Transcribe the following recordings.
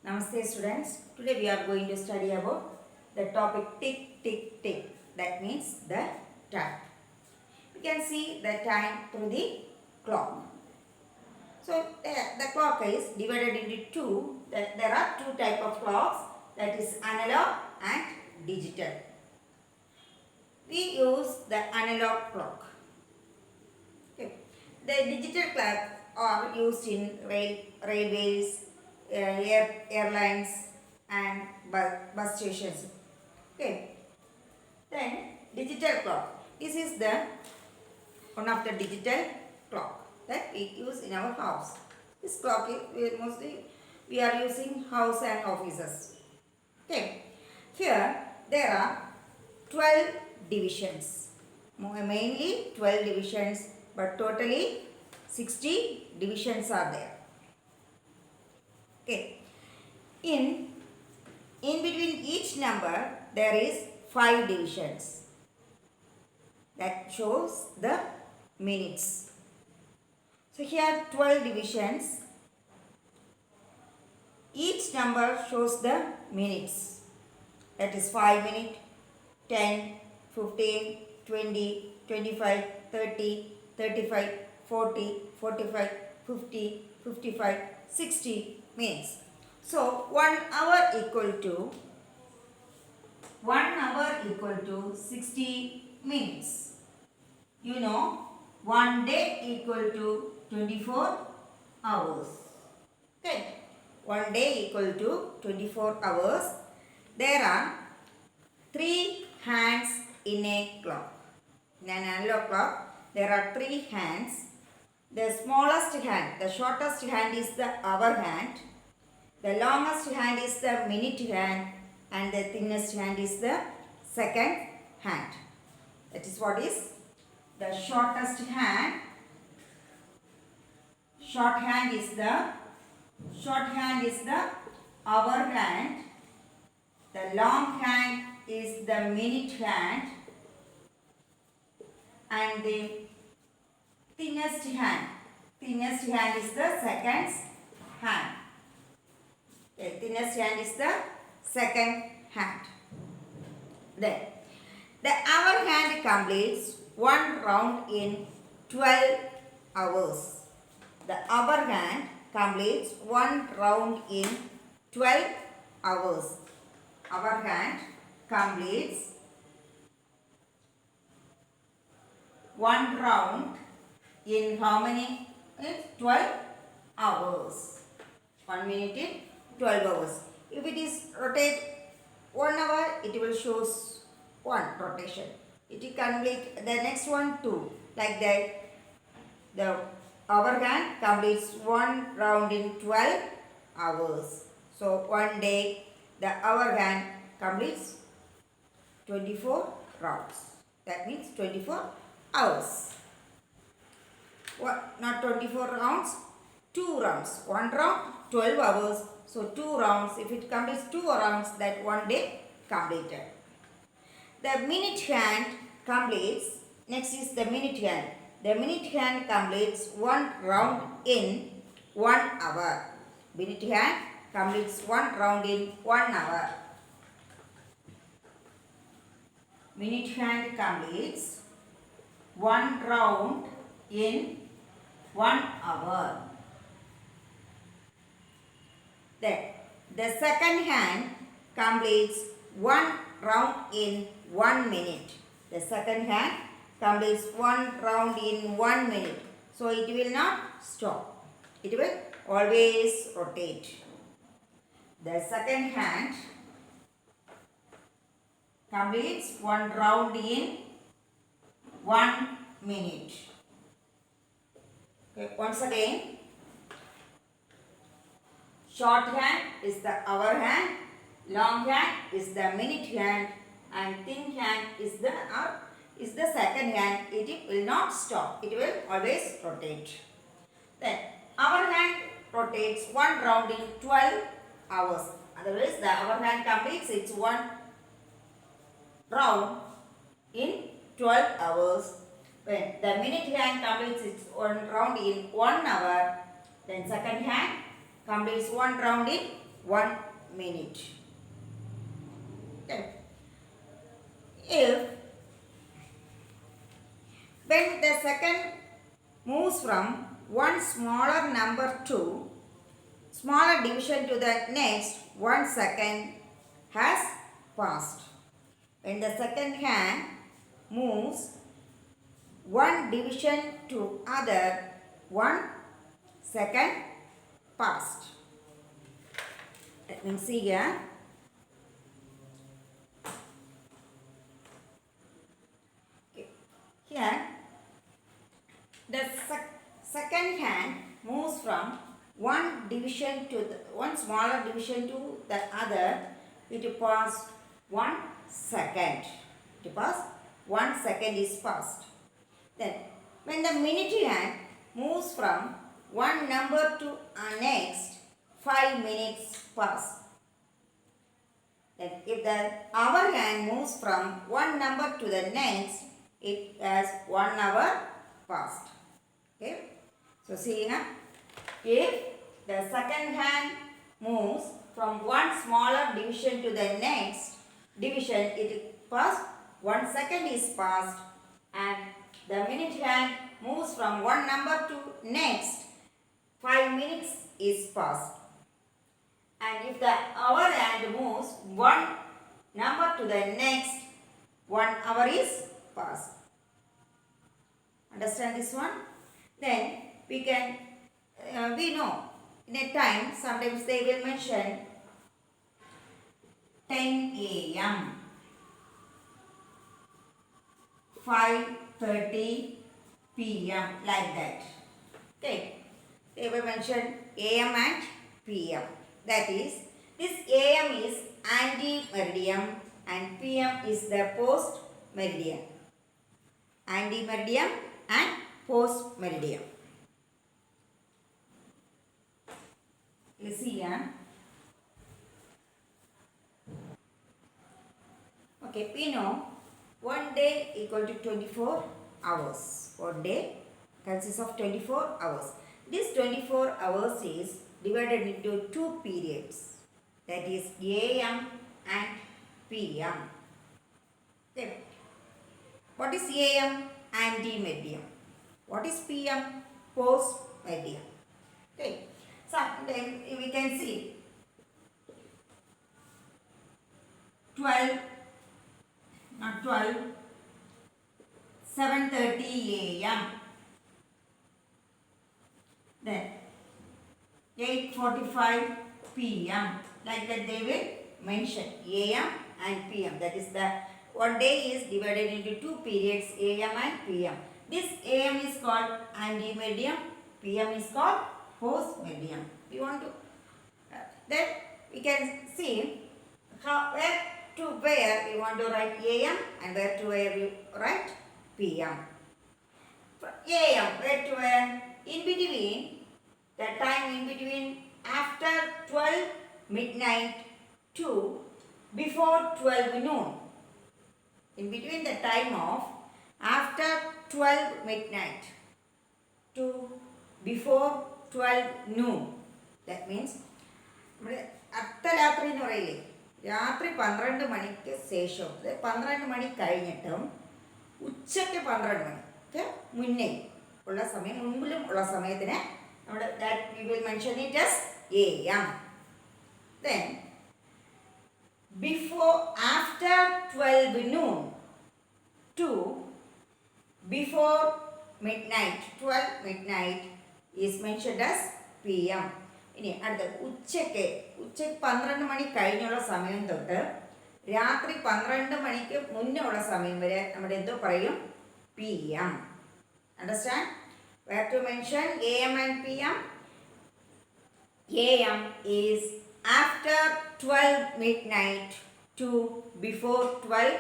Namaste students. Today we are going to study about the topic tick tick tick. That means the time. We can see the time through the clock. So the clock is divided into two. There are two type of clocks, that is analog and digital. We use the analog clock. Okay. The digital clocks are used in railways, airlines and bus stations. Okay. Then digital clock. This is the one of the digital clock that we use in our house. This clock is mostly we are using house and offices. Okay. Here there are 12 divisions. Mainly 12 divisions, but totally 60 divisions are there. Okay. In between each number there is 5 divisions. That shows the minutes. So here 12 divisions. Each number shows the minutes. That is 5 minutes, 10, 15, 20, 25, 30, 35, 40, 45, 50, 55, 60 minutes. So 1 hour equal to 60 minutes. You know, 1 day equal to 24 hours. Okay. 1 day equal to 24 hours. There are 3 hands in a clock. In an analog clock, there are 3 hands. The smallest hand, the shortest hand is the hour hand. The longest hand is the minute hand, and the thinnest hand is the second hand. That is what is the shortest hand. Short hand is the hour hand. The long hand is the minute hand, and the thinnest hand is the seconds hand. Okay, thinnest hand is the second hand. Then the hour hand completes 1 round in 12 hours. The hour hand completes 1 round in 12 hours. Hour hand completes 1 round in how many? 12 hours. 1 minute in 12 hours. If it is rotate 1 hour, it will shows 1 rotation. It will complete the next one 2. Like that, the hour hand completes 1 round in 12 hours. So 1 day, the hour hand completes 24 rounds. That means 24 hours. What? Not 24 rounds, 2 rounds. 1 round, 12 hours. So 2 rounds. If it completes 2 rounds, that 1 day completed. The minute hand completes, next is the minute hand. The minute hand completes 1 round in 1 hour. Minute hand completes 1 round in 1 hour. Minute hand completes 1 round in 1 hour. Then the second hand completes 1 round in 1 minute. The second hand completes 1 round in 1 minute. So it will not stop. It will always rotate. The second hand completes 1 round in 1 minute. Okay, once again, short hand is the hour hand, long hand is the minute hand, and thin hand is the second hand. It will not stop. It will always rotate. Then hour hand rotates 1 round in 12 hours. Otherwise, the hour hand completes its 1 round in 12 hours. When the minute hand completes its 1 round in 1 hour, then second hand completes 1 round in 1 minute. Okay. If when the second moves from one smaller number to smaller division to the next, 1 second has passed. When the second hand moves one division to other, 1 second passed. Let me see here. Okay. Here, the second hand moves from one division to one smaller division to the other. It passed 1 second. It passed 1 second is passed. Then, when the minute hand moves from one number to a next, 5 minutes pass. Then, if the hour hand moves from one number to the next, it has 1 hour passed. Okay. So, see here. If the second hand moves from one smaller division to the next division, it passed 1 second is passed, and the minute hand moves from one number to next, 5 minutes is passed. And if the hour hand moves one number to the next, 1 hour is passed. Understand this one? Then we can, we know in a time, sometimes they will mention 10 a.m. 5:30 p.m. like that. Okay. They will mention a.m. and p.m. That is, this a.m. is ante-meridian and p.m. is the post-meridian. Ante-meridian and post-meridian. You see here. Okay, we know 1 day equal to 24 hours. 1 day consists of 24 hours. This 24 hours is divided into 2 periods. That is AM and PM. Okay. What is AM? Ante-meridian. What is PM? Post-meridian. Okay. So then we can see 12, not 12, 7:30 a.m. Then 8:45 p.m. Like that they will mention a.m. and p.m. That is the 1 day is divided into 2 periods, a.m. and p.m. This a.m. is called ante-meridian, p.m. is called post-meridian. We want to then we can see how where to where we want to write a.m. and where to where we write p.m. a.m. where to where? In between, the time in between after 12 midnight to before 12 noon. In between the time of after 12 midnight to before 12 noon. That means അർദ്ധരാത്രി എന്ന് പറയില്ലേ, രാത്രി 12 മണിക്ക് ശേഷം, 12 മണി കഴിഞ്ഞിട്ടും ഉച്ചയ്ക്ക് 12 മണിക്ക് മുന്നേ ഉള്ള സമയം, മുൻപിലും ഉള്ള സമയത്തിന് നമ്മൾ that we will mention it as AM. Then before after 12 noon to before midnight, 12 midnight is mentioned as PM. ഇനി അടുത്ത ഉച്ചയ്ക്ക് 12 മണി കഴിഞ്ഞുള്ള സമയം തൊട്ട് രാത്രി 12 മണിക്ക് മുന്നേ ഉള്ള സമയം വരെ നമ്മൾ എന്തോ പറയും? PM. Understand? Where to mention AM and PM? AM is after 12 midnight to before 12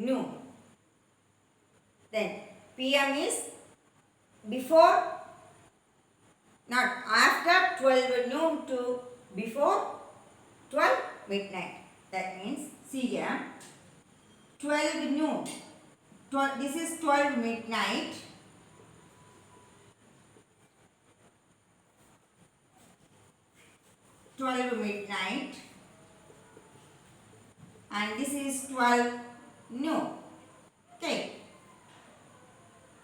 noon. Then PM is before, not after 12 noon to before 12 midnight. That means, see here, 12 noon. This is 12 midnight. 12 midnight and this is 12 noon. Okay.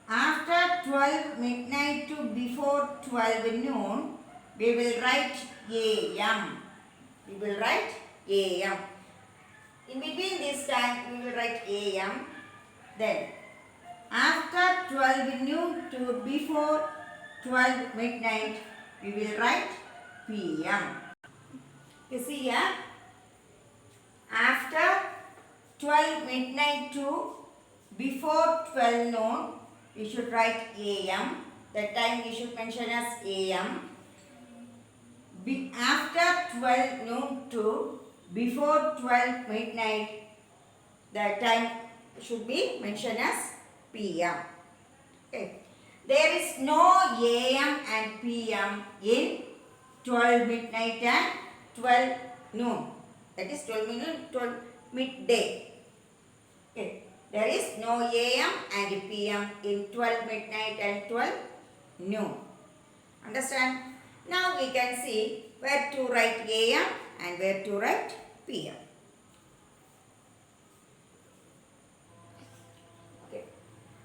After 12 midnight to before 12 noon, we will write AM. We will write AM. In between this time, we will write AM. Then, after 12 noon to before 12 midnight, we will write PM. You see here, after 12 midnight to before 12 noon, we should write AM. That time we should mention as AM. After 12 noon to before 12 midnight, that time should be mentioned as PM. Okay. There is no AM and PM in 12 midnight and 12 noon. That is 12 noon, 12 midday. Okay. There is no AM and PM in 12 midnight and 12 noon. Understand? Now we can see where to write AM and where to write PM. Okay.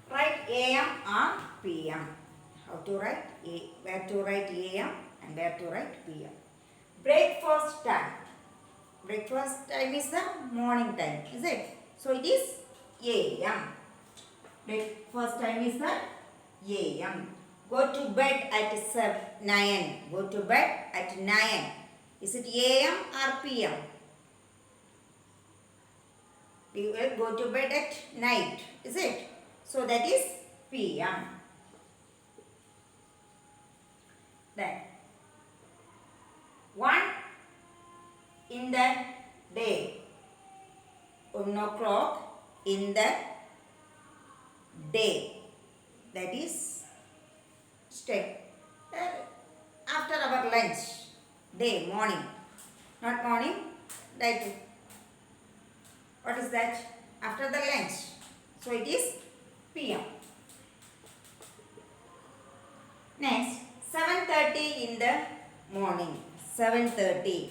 Write AM or PM. How to write? Where to write AM and where to write PM. Breakfast time. Breakfast time is the morning time, is it? So it is AM. Breakfast time is the AM. Go to bed at 9. Go to bed at 9. Is it AM or PM? We will go to bed at night, is it? So that is PM. Then 1 in the day. 1 o'clock in the day. That is step. After our lunch. Day, morning. Not morning. Right. What is that? After the lunch. So it is PM. Next, 7:30 in the morning. 7:30.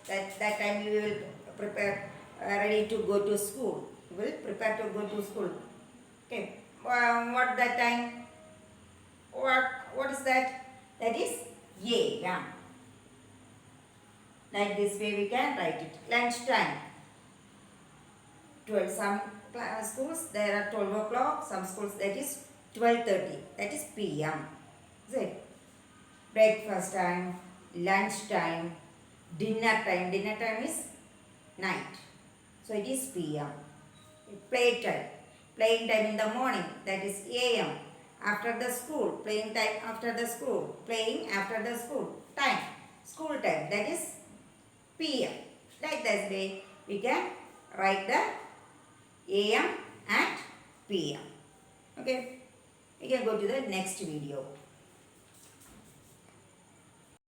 That time we will prepare, ready to go to school. We will prepare to go to school. Okay. What that time? What is that? That is AM. Like this way we can write it. Lunch time. 12. Some schools there are 12 o'clock. Some schools that is 12:30. That is PM. Is it? Breakfast time. Lunch time. Dinner time. Dinner time is night. So it is PM. Play time. Playing time in the morning. That is AM. After the school. Playing time after the school. Playing after the school. Time. School time. That is PM. Like that way we can write the AM and PM. Okay. We can go to the next video.